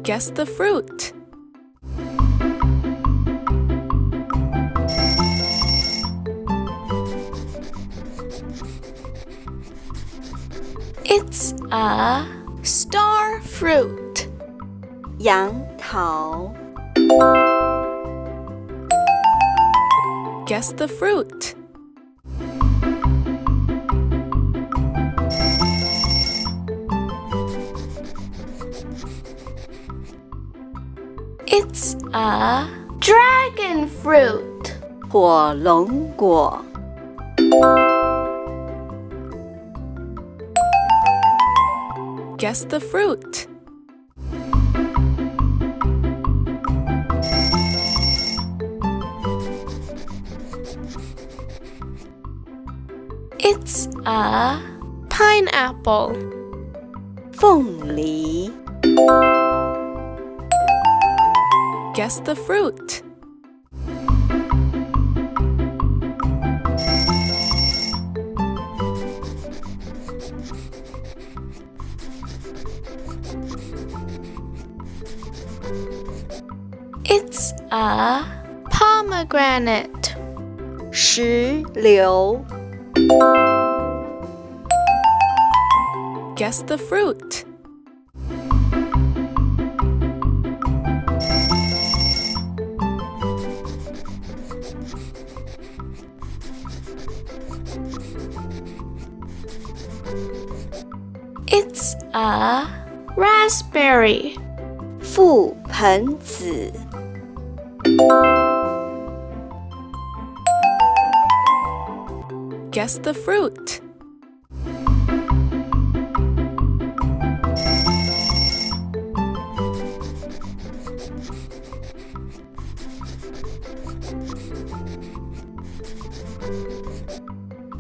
Guess the fruit. It's a star fruit. 杨桃 Guess the fruit. It's a dragon fruit. 火龙果 Guess the fruit. It's a pineapple. 凤梨 Guess the fruit. It's a pomegranate. 石榴 Guess the fruit. It's a raspberry. 覆盆子 Guess the fruit.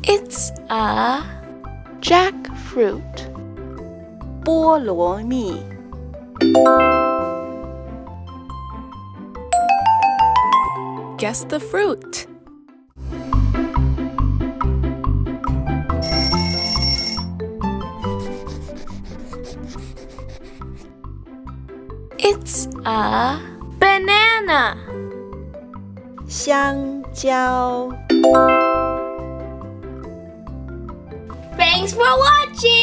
It's a jackfruit. 菠萝蜜 Guess the fruit. It's a banana. 香蕉 Thanks for watching!